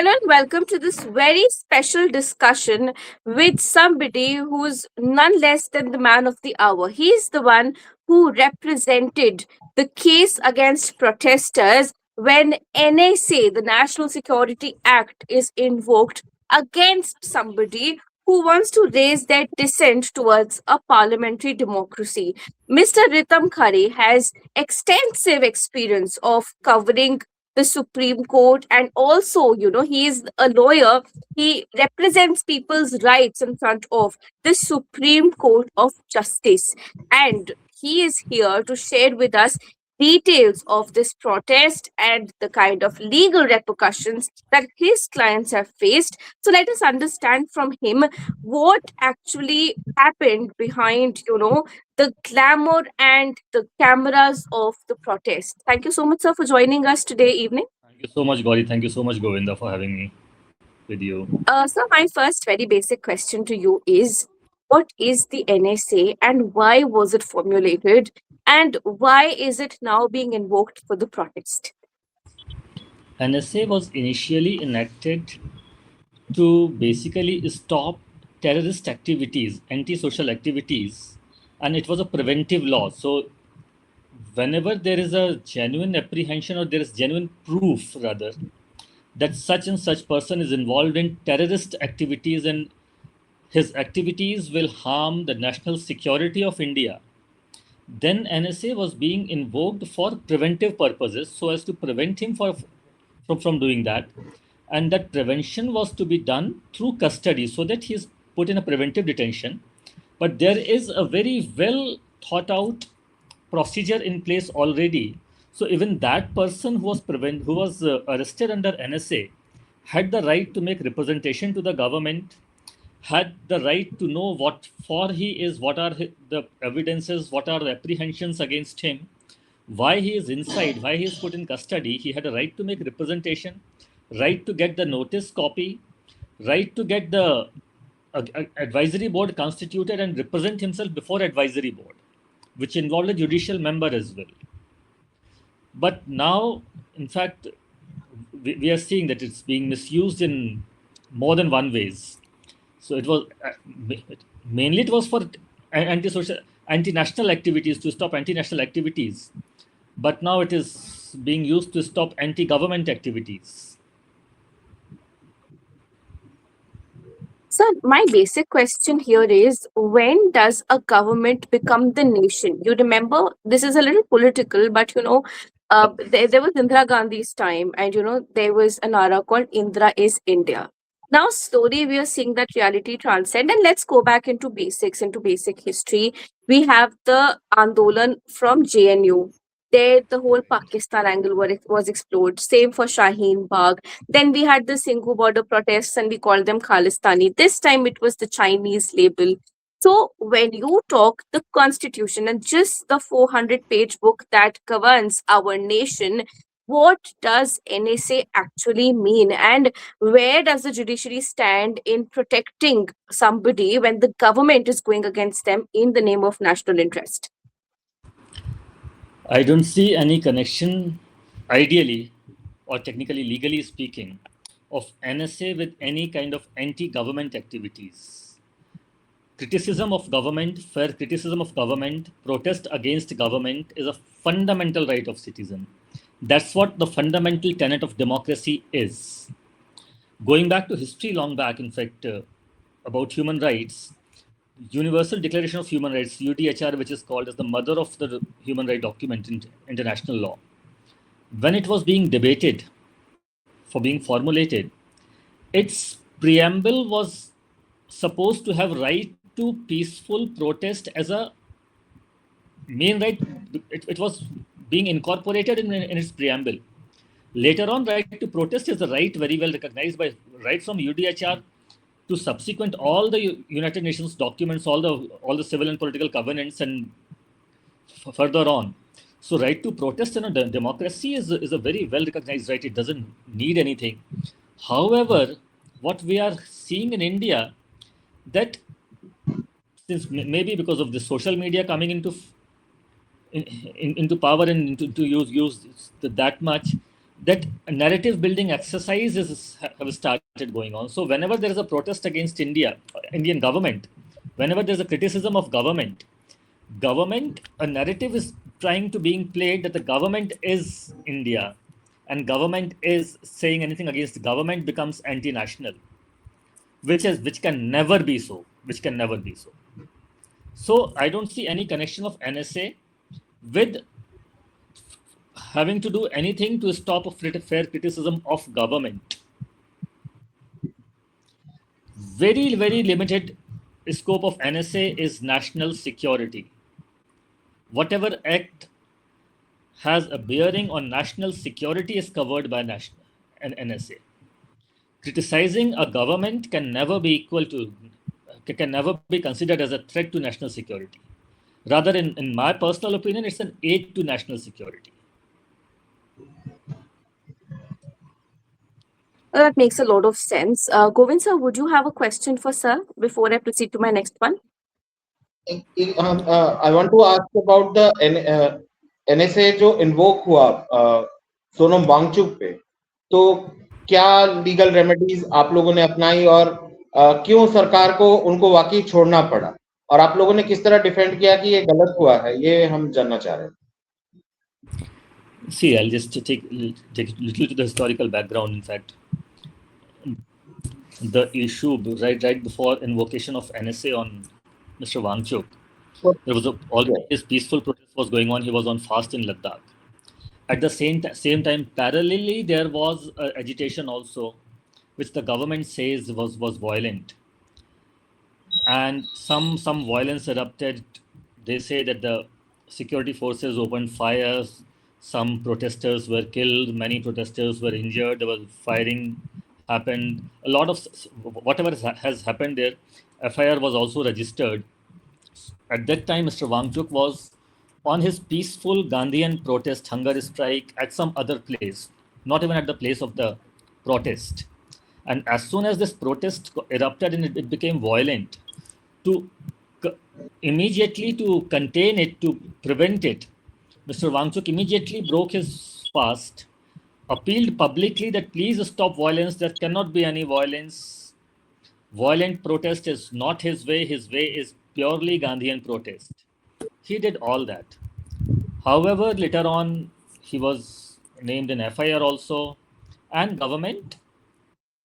Hello and welcome to this very special discussion with somebody who's none less than the man of the hour. He's the one who represented the case against protesters when NSA, the National Security Act, is invoked against somebody who wants to raise their dissent towards a parliamentary democracy. Mr. Ritam Khare has extensive experience of covering the Supreme Court, and also, he is a lawyer. He represents people's rights in front of the Supreme Court of Justice. And he is here to share with us details of this protest and the kind of legal repercussions that his clients have faced. So let us understand from him what actually happened behind, the glamour and the cameras of the protest. Thank you so much, sir, for joining us today evening. Thank you so much, Gauri. Thank you so much, Govinda, for having me with you. So my first very basic question to you is, what is the NSA and why was it formulated and why is it now being invoked for the protest? NSA was initially enacted to basically stop terrorist activities, anti-social activities, and it was a preventive law. So whenever there is a genuine apprehension or there is genuine proof, rather, that such and such person is involved in terrorist activities and his activities will harm the national security of India, then NSA was being invoked for preventive purposes so as to prevent him from doing that. And that prevention was to be done through custody so that he is put in a preventive detention. But there is a very well thought out procedure in place already. So even that person who was arrested under NSA had the right to make representation to the government, had the right to know what for he is, what are the evidences, what are the apprehensions against him, why he is inside, why he is put in custody. He had a right to make representation, right to get the notice copy, right to get the advisory board constituted and represent himself before advisory board, which involved a judicial member as well. But now, in fact, we are seeing that it's being misused in more than one ways. So it was mainly it was for anti-social, anti-national activities, to stop anti-national activities, but now it is being used to stop anti-government activities. So my basic question here is, when does a government become the nation? You remember, this is a little political, but there was Indira Gandhi's time, and there was an era called Indra is India. Now, slowly we are seeing that reality transcend, and let's go back into basics, into basic history. We have the Andolan from JNU. There, the whole Pakistan angle was explored. Same for Shaheen Bagh. Then we had the Singhu border protests, and we called them Khalistani. This time it was the Chinese label. So when you talk the constitution and just the 400-page book that governs our nation, what does NSA actually mean? And where does the judiciary stand in protecting somebody when the government is going against them in the name of national interest? I don't see any connection, ideally or technically, legally speaking, of NSA with any kind of anti-government activities. Criticism of government, fair criticism of government, protest against government is a fundamental right of citizen. That's what the fundamental tenet of democracy is. Going back to history long back, in fact, about human rights, Universal Declaration of Human Rights, UDHR, which is called as the mother of the human right document in international law, when it was being debated for being formulated, its preamble was supposed to have right to peaceful protest as a main right. It was being incorporated in its preamble. Later on, right to protest is a right very well recognized by right from UDHR to subsequent all the United Nations documents, all the civil and political covenants, and further on. So, right to protest in a democracy is a very well recognized right. It doesn't need anything. However, what we are seeing in India, that since maybe because of the social media coming into power and to use that much, that narrative building exercise have started going on. So whenever there is a protest against Indian government, whenever there's a criticism of government, a narrative is trying to being played that the government is India, and government is saying anything against the government becomes anti-national, which can never be so, which can never be so. So I don't see any connection of NSA with having to do anything to stop a fair criticism of government. Very limited scope of NSA is national security. Whatever act has a bearing on national security is covered by national and NSA. Criticizing a government can never be considered as a threat to national security. Rather, in my personal opinion, it's an aid to national security. Well, that makes a lot of sense. Govind sir, would you have a question for sir before I proceed to my next one? I want to ask about the NSA जो invoke हुआ सोनम वांगचुक पे, तो क्या legal remedies आप लोगों ने अपनाई और क्यों सरकार को उनको वाकई छोड़ना पड़ा, और आप लोगों ने किस तरह डिफेंड किया कि ये गलत हुआ है, ये हम जानना चाह रहे हैं. See, I'll just take a little to the historical background. In fact, the issue right before invocation of NSA on Mr. Wangchuk, there was already this peaceful protest was going on. He was on fast in Ladakh. At the same time, parallelly, there was agitation also, which the government says was violent, and some violence erupted. They say that the security forces opened fires. Some protesters were killed. Many protesters were injured. There was firing happened. A lot of whatever has happened there. FIR was also registered. At that time, Mr. Wangchuk was on his peaceful Gandhian protest, hunger strike at some other place, not even at the place of the protest. And as soon as this protest erupted and it became violent, to immediately to contain it, to prevent it, Mr. Wangchuk immediately broke his fast, appealed publicly that please stop violence, there cannot be any violence. Violent protest is not his way is purely Gandhian protest. He did all that. However, later on, he was named in FIR also, and government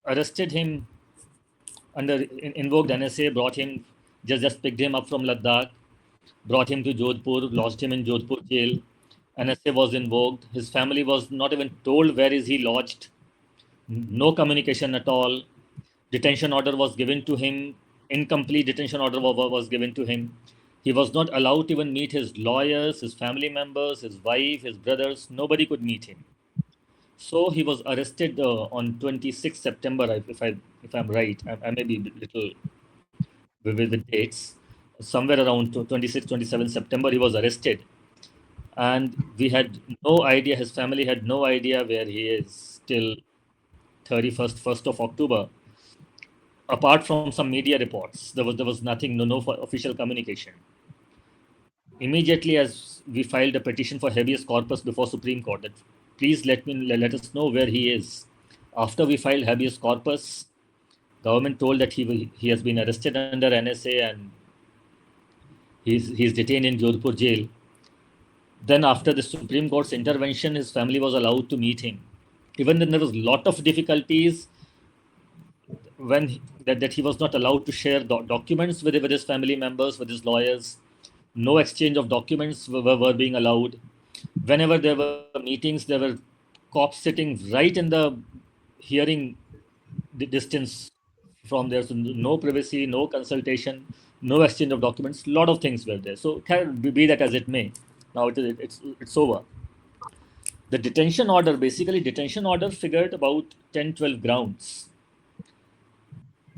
arrested him under invoked NSA, brought him, just picked him up from Ladakh, brought him to Jodhpur, lodged him in Jodhpur jail. NSA was invoked. His family was not even told where is he lodged. No communication at all. Detention order was given to him. Incomplete detention order was given to him. He was not allowed to even meet his lawyers, his family members, his wife, his brothers. Nobody could meet him. So he was arrested on 26th September, if I'm right. I may be a little with dates. Somewhere around 26, 27 September, he was arrested. And we had no idea, his family had no idea where he is till 31st, 1st of October. Apart from some media reports, there was nothing, no official communication. Immediately, as we filed a petition for habeas corpus before Supreme Court, that please let us know where he is. After we filed habeas corpus, government told that he has been arrested under NSA and he's detained in Jodhpur jail. Then after the Supreme Court's intervention, his family was allowed to meet him. Even then, there was a lot of difficulties that he was not allowed to share documents with his family members, with his lawyers. No exchange of documents were being allowed. Whenever there were meetings, there were cops sitting right in the hearing distance from there. So no privacy, no consultation, no exchange of documents. A lot of things were there. So be that as it may, now it's over. The detention order figured about 10, 12 grounds.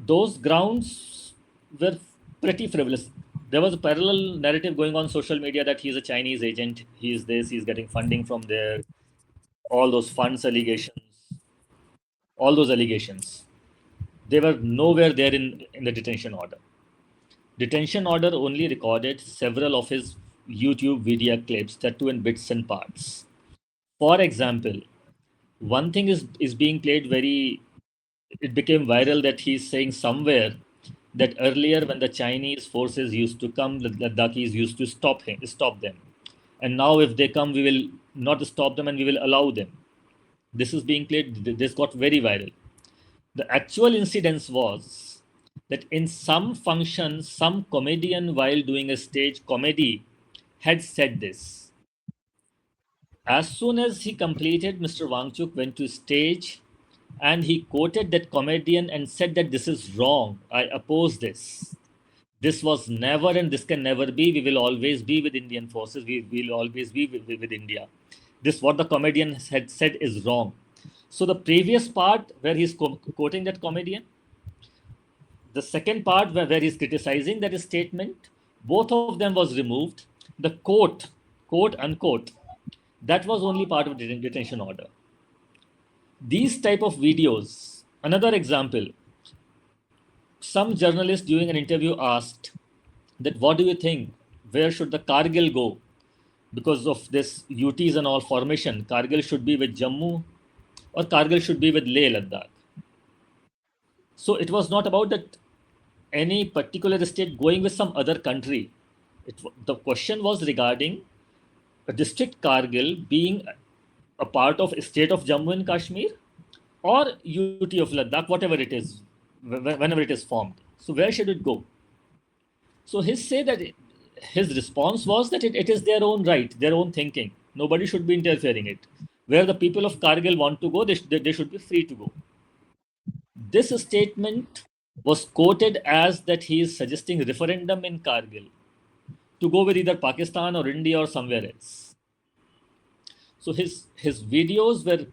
Those grounds were pretty frivolous. There was a parallel narrative going on social media that he's a Chinese agent, he's this, he's getting funding from there, all those funds allegations, all those allegations. They were nowhere there in the detention order. Detention order only recorded several of his YouTube video clips, that too in bits and parts. For example, One thing is being played very. It became viral that he's saying somewhere that earlier when the Chinese forces used to come, the Ladakhis used to stop them, and now if they come, we will not stop them and we will allow them. This is being played. This got very viral. The actual incidence was that in some function, some comedian, while doing a stage comedy, had said this. As soon as he completed, Mr. Wangchuk went to stage and he quoted that comedian and said that this is wrong. I oppose this. This was never and this can never be. We will always be with Indian forces. We will always be with India. This, what the comedian had said, is wrong. So the previous part where he's quoting that comedian, the second part where he's criticizing that statement, both of them was removed. The quote unquote, that was only part of the detention order. These type of videos. Another example, some journalist during an interview asked that what do you think, where should the Kargil go because of this UTs and all formation? Kargil should be with Jammu or Kargil should be with Leh Ladakh. So it was not about that any particular state going with some other country. The question was regarding a district Kargil being a part of state of Jammu and Kashmir or UT of Ladakh, whatever it is, whenever it is formed. So where should it go? So his response was that it is their own right, their own thinking. Nobody should be interfering it. Where the people of Kargil want to go, they should be free to go. This statement was quoted as that he is suggesting referendum in Kargil to go with either Pakistan or India or somewhere else. So his videos were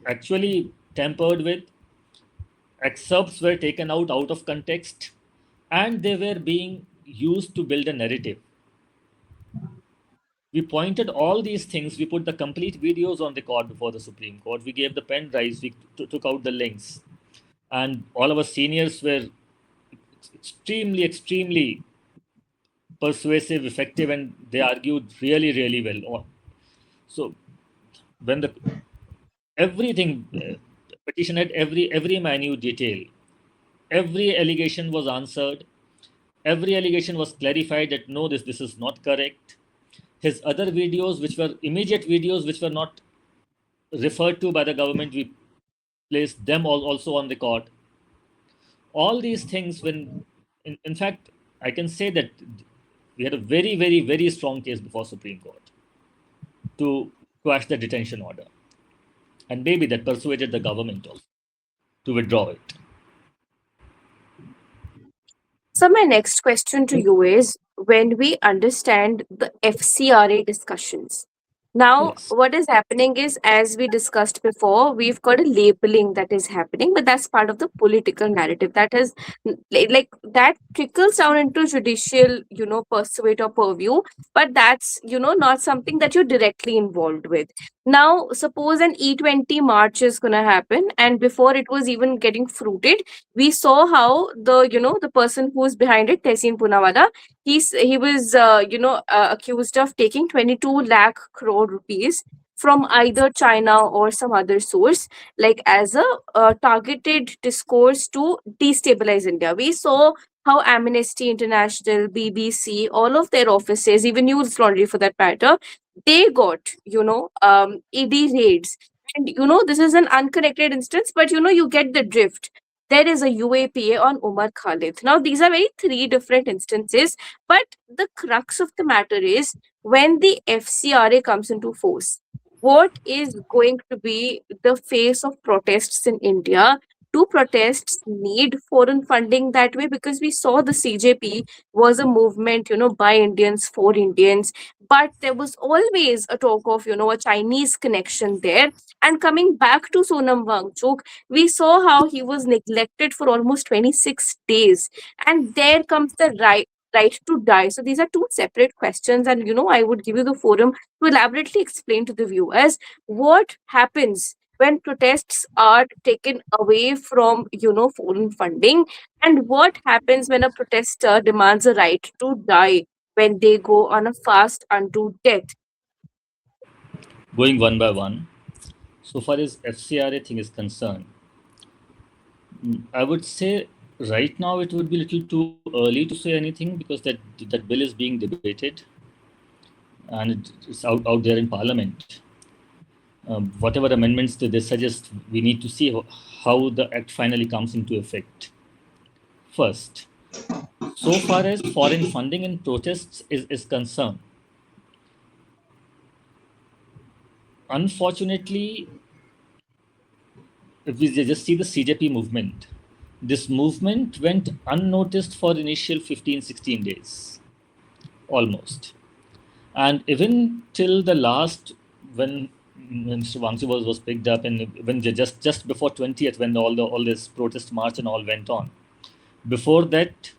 actually tampered with, excerpts were taken out of context, and they were being used to build a narrative. We pointed all these things, we put the complete videos on record before the Supreme Court, we gave the pen drives, we took out the links, and all our seniors were extremely persuasive, effective, and they argued really well. So when the everything petition had every minute detail, every allegation was answered, every allegation was clarified that no, this is not correct. His other videos, which were immediate videos, which were not referred to by the government, we placed them also on record. All these things, when in fact, I can say that we had a very strong case before Supreme Court to quash the detention order, and maybe that persuaded the government also to withdraw it. So my next question to you is, when we understand the FCRA discussions, now Yes. what is happening is, as we discussed before, we've got a labeling that is happening, but that's part of the political narrative that is like that trickles down into judicial, pursuit or purview, but that's, not something that you're directly involved with. Now, suppose an E20 march is gonna happen, and before it was even getting fruited, we saw how the person who's behind it, Tehseen Poonawala, he was accused of taking 22 lakh crore rupees from either China or some other source, like as a targeted discourse to destabilize India. We saw how Amnesty International, BBC, all of their offices, even News Laundry for that matter, they got ED raids. And this is an unconnected instance, but you get the drift. There is a UAPA on Umar Khalid. Now, these are very three different instances, but the crux of the matter is, when the FCRA comes into force, what is going to be the face of protests in India? Do protests need foreign funding that way? Because we saw the CJP was a movement, by Indians for Indians, but there was always a talk of, a Chinese connection there. And coming back to Sonam Wangchuk, we saw how he was neglected for almost 26 days. And there comes the right to die. So these are two separate questions. And, I would give you the forum to elaborately explain to the viewers what happens when protests are taken away from, foreign funding, and what happens when a protester demands a right to die when they go on a fast unto death. Going one by one. so far as FCRA thing is concerned, I would say right now it would be a little too early to say anything because that bill is being debated and it's out there in Parliament. Whatever amendments they suggest, we need to see how the act finally comes into effect. First, so far as foreign funding and protests is concerned, unfortunately, if we just see the CJP movement, this movement went unnoticed for initial 15, 16 days, almost. And even till the last, when Mr. Wangchuk was picked up, and when just before 20th, when all this protest march and all went on, before that,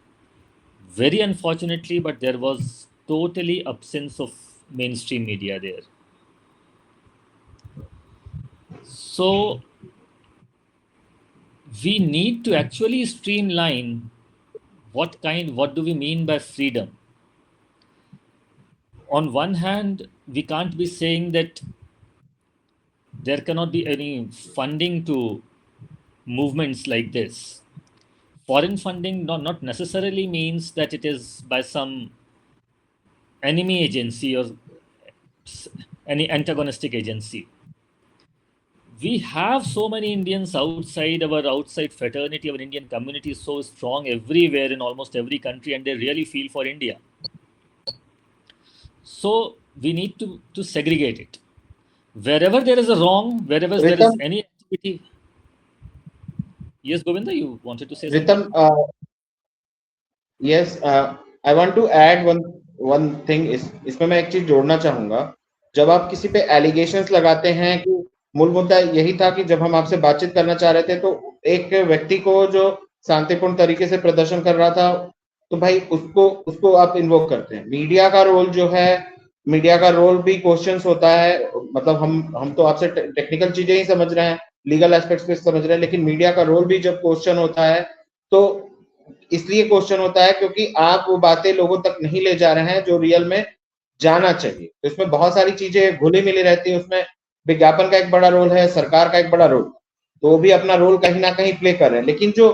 very unfortunately, but there was totally absence of mainstream media there. So we need to actually streamline what do we mean by freedom. On one hand, we can't be saying that there cannot be any funding to movements like this. Foreign funding not necessarily means that it is by some enemy agency or any antagonistic agency. We have so many Indians outside, our outside fraternity, our Indian community is so strong everywhere in almost every country, and they really feel for India. So we need to segregate it. Wherever there is a wrong, wherever there is any activity. Yes, Govinda, you wanted to say something? Ritam, yes, I want to add one thing. इसमें मैं एक चीज जोड़ना चाहूंगा. जब आप किसी पे एलिगेशंस लगाते हैं कि मूल मुद्दा यही था कि जब हम आपसे बातचीत करना चाह रहे थे तो एक व्यक्ति को जो शांतिपूर्ण तरीके से प्रदर्शन कर रहा था, तो भाई उसको आप इन्वोक करते हैं. मीडिया का रोल जो है, मीडिया का रोल भी क्वेश्चंस होता है. मतलब हम तो आपसे टेक्निकल चीजें ही समझ रहे हैं, लीगल एस्पेक्ट्स पे समझ रहे हैं, लेकिन मीडिया का रोल भी जब क्वेश्चन होता है तो इसलिए क्वेश्चन होता है क्योंकि आप वो बातें लोगों तक नहीं ले जा रहे हैं जो रियल में जाना चाहिए. तो इसमें बहुत सारी चीजें घुली मिली रहती है. उसमें विज्ञापन का एक बड़ा रोल है, सरकार का एक बड़ा रोल, तो वो भी अपना रोल कहीं ना कहीं प्ले कर रहे हैं. लेकिन जो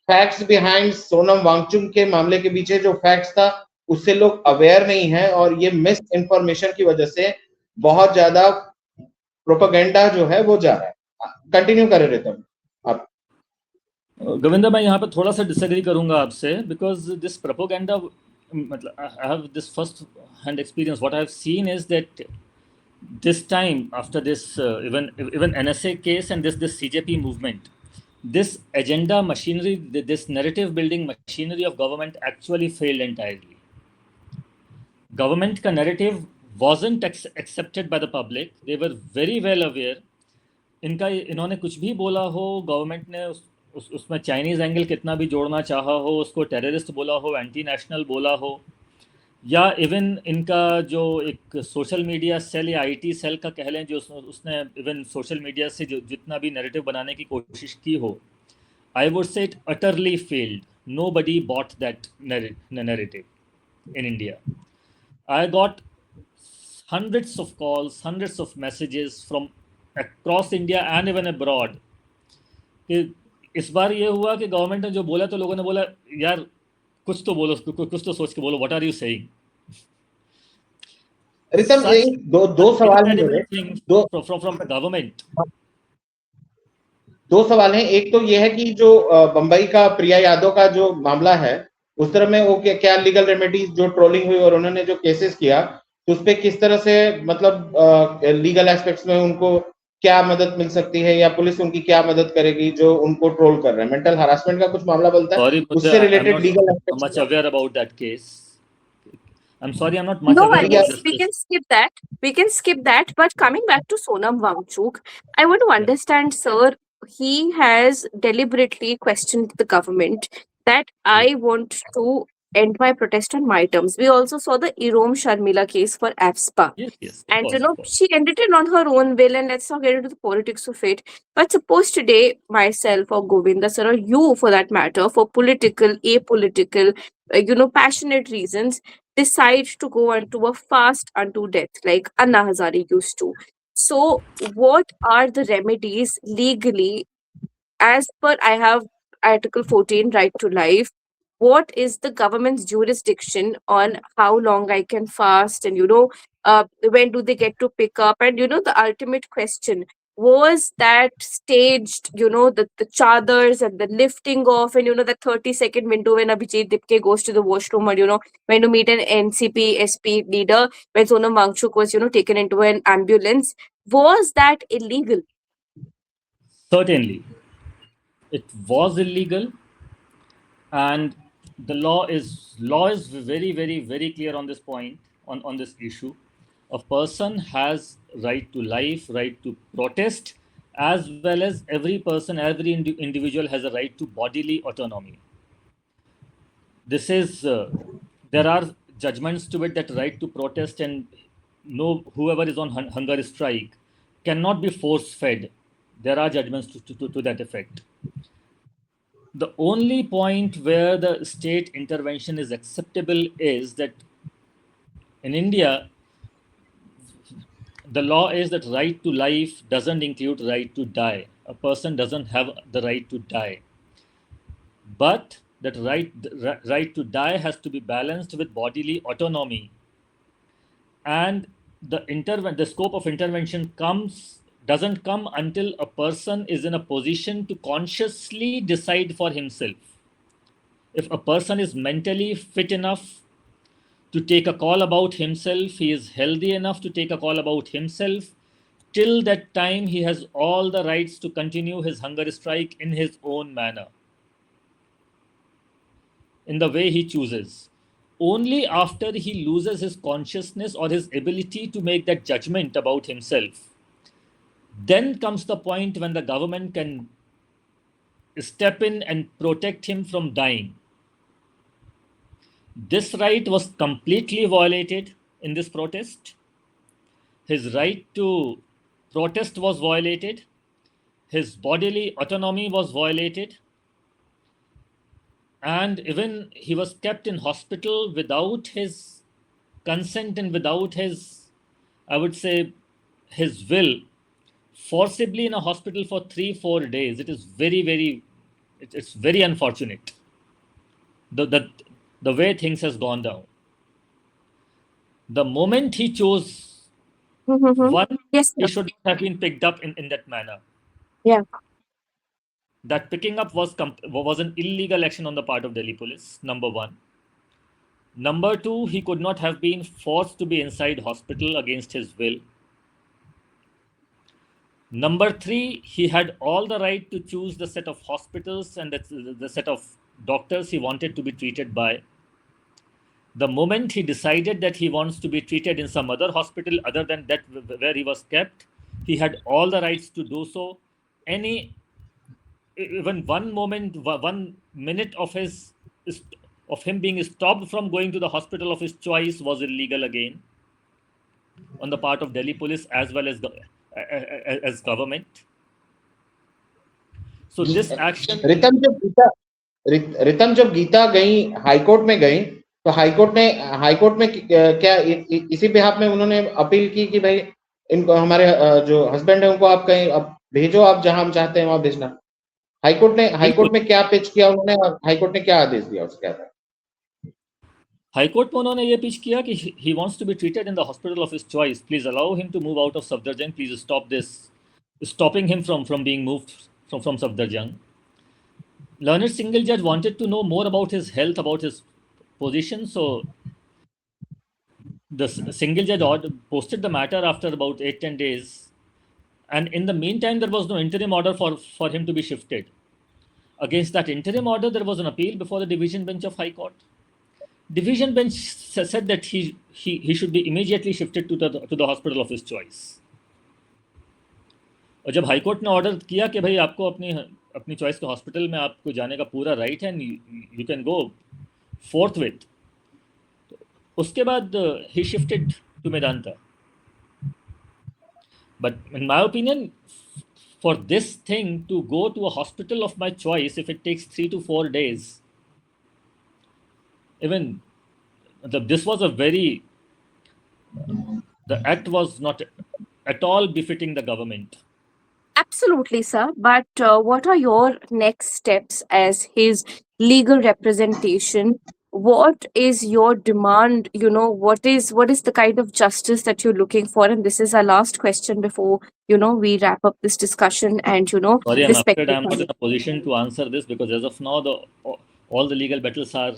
फैक्ट्स बिहाइंड सोनम वांगचुक के मामले के पीछे जो फैक्ट्स था, उससे लोग अवेयर नहीं है, और ये मिस इन्फॉर्मेशन की वजह से बहुत ज्यादा प्रोपेगेंडा जो है वो जा रहा है. कंटिन्यू करें रितम आप. गोविंदा, मैं यहाँ पे थोड़ा सा डिसएग्री करूंगा आपसे, बिकॉज दिस प्रोपेगेंडा, मतलब I have this first hand experience. What I have seen is that this time after this even NSA case and this CJP movement, this agenda machinery, this narrative building machinery of government actually failed entirely. Government ka narrative wasn't accepted by the public. They were very well aware. इन्होंने कुछ भी बोला हो, government ने उसमें Chinese angle कितना भी जोड़ना चाहा हो, उसको टेररिस्ट बोला हो, एंटी नेशनल बोला हो, या इवन इनका जो एक सोशल मीडिया सेल या आईटी सेल का कह लें, जो उसने इवन सोशल मीडिया से जो जितना भी नैरेटिव बनाने की कोशिश की हो, I would say it utterly failed. Nobody bought that narrative in India. I got hundreds of calls, hundreds of messages from across India and even abroad. कि इस बार ये हुआ कि गवर्नमेंट ने जो बोला तो लोगों ने बोला यार कुछ तो बोलो, कुछ तो सोच के बोलो, what are you saying. Ritam, दो सवाल हैं फ्रॉम द गवर्नमेंट. दो सवाल हैं. एक तो ये है कि जो बंबई का प्रिया यादव का जो मामला है, उस तरह में वो क्या लीगल रेमेडीज, जो ट्रोलिंग हुई और उन्होंने जो केसेस किया, तो उस पे किस तरह से मतलब लीगल एस्पेक्ट्स में उनको क्या मदद मिल सकती है, या पुलिस उनकी क्या मदद करेगी जो उनको ट्रोल कर रहे हैं. मेंटल हरासमेंट का कुछ मामला बनता है, उससे related legal aspects. Much aware about that case. I'm sorry, I'm not much No aware. worries, we can skip that. We can skip that. But coming back to Sonam Wangchuk, I want to understand, sir, he has deliberately questioned the government that I want to end my protest on my terms. We also saw the Irom Sharmila case for AFSPA. Yes, And she ended it on her own will, and let's not get into the politics of it. But suppose today, myself or Govinda sir, or you for that matter, for political, apolitical, passionate reasons, decide to go onto a fast unto death, like Anna Hazare used to. So, what are the remedies legally as per I have Article 14, right to life? What is the government's jurisdiction on how long I can fast? And, when do they get to pick up? And, the ultimate question, was that staged, the chadars and the lifting off, and, the 30-second window when Abhijit Dipke goes to the washroom, or, when to meet an NCP SP leader, when Sonam Wangchuk was, taken into an ambulance, was that illegal? Certainly, it was illegal, and the law is very, very, very clear on this point, on this issue. A person has right to life, right to protest, as well as every person, every individual has a right to bodily autonomy. This is There are judgments to it that right to protest and no whoever is on hunger strike cannot be force fed. There are judgments to that effect. The only point where the state intervention is acceptable is that in India, the law is that right to life doesn't include right to die. A person doesn't have the right to die, but that right to die has to be balanced with bodily autonomy, and the scope of intervention comes doesn't come until a person is in a position to consciously decide for himself. If a person is mentally fit enough to take a call about himself, he is healthy enough to take a call about himself, till that time he has all the rights to continue his hunger strike in his own manner, in the way he chooses. Only after he loses his consciousness or his ability to make that judgment about himself, then comes the point when the government can step in and protect him from dying. This right was completely violated in this protest. His right to protest was violated. His bodily autonomy was violated. And even he was kept in hospital without his consent and without his, I would say, his will, forcibly in a hospital for 3 4 days. It is very, very, it's very unfortunate, the the way things has gone down. The moment he chose Mm-hmm. one, Yes, he sir. should not have been picked up in that manner. Yeah. That picking up was an illegal action on the part of Delhi police, number one. Number two, he could not have been forced to be inside hospital against his will. Number three, he had all the right to choose the set of hospitals and the set of doctors he wanted to be treated by. The moment he decided that he wants to be treated in some other hospital other than that where he was kept, he had all the rights to do so. Any Even one moment, 1 minute of him being stopped from going to the hospital of his choice was illegal again on the part of Delhi police as well as as government. So ji, this action, Ritam जब गीता गई high court में गई, तो high court में क्या इसी behalf में उन्होंने अपील की कि भाई इनको हमारे जो हस्बैंड है उनको आप कहीं अब भेजो, आप जहां हम चाहते हैं वहां भेजना। बिल्कुल हाईकोर्ट में क्या पिच किया उन्होंने और हाईकोर्ट ने क्या आदेश दिया उसके आधार? हाईकोर्ट में उन्होंने ये पिच किया कि he wants to be treated in the hospital of his choice, please allow him to move out of Safdarjung, please stop this, stopping him from being moved from Safdarjung. Learned single judge wanted to know more about his health, about his position. So the single judge posted the matter after about 8 10 days, and in the meantime there was no interim order for him to be shifted. Against that interim order, there was an appeal before the division bench of High Court. Division bench said that he should be immediately shifted to the hospital of his choice. और जब high court ने order किया कि भाई आपको अपनी अपनी choice के हॉस्पिटल में आपको जाने का पूरा राइट है, you can go forth with, उसके बाद ही shifted to Medanta. But in my opinion, for this thing to go to a hospital of my choice, if it takes 3 to 4 days, even this was a very, the act was not at all befitting the government. Absolutely, sir. But what are your next steps as his legal representation? What is your demand? What is the kind of justice that you're looking for? And this is our last question before we wrap up this discussion and Sorry, I'm respect afraid your I'm not in time. a position to answer this because as of now, all the legal battles are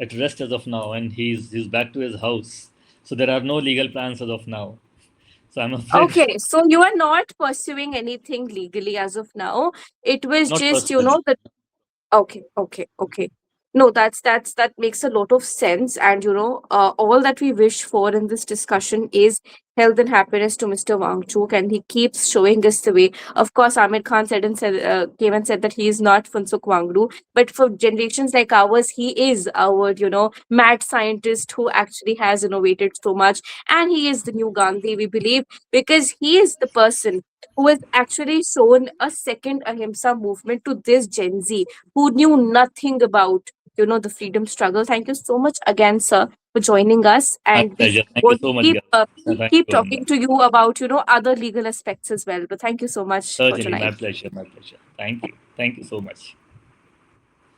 at rest as of now, and he's back to his house. So there are no legal plans as of now. So I'm afraid Okay, so you are not pursuing anything legally as of now. It was not just personally. the Okay, okay, okay. No, that makes a lot of sense. And all that we wish for in this discussion is health and happiness to Mr. Wangchuk, and he keeps showing us the way. Of course, Ahmed Khan came and said that he is not Funsuk Wangdu, but for generations like ours, he is our mad scientist who actually has innovated so much, and he is the new Gandhi, we believe, because he is the person who has actually shown a second Ahimsa movement to this Gen Z who knew nothing about the freedom struggle. Thank you so much again, sir, for joining us, My and we pleasure. Thank you want to so much, keep guys. Thank keep you very talking much. to you about other legal aspects as well. But thank you so much for Certainly, my tonight. pleasure. My pleasure. Thank you. Thank you so much.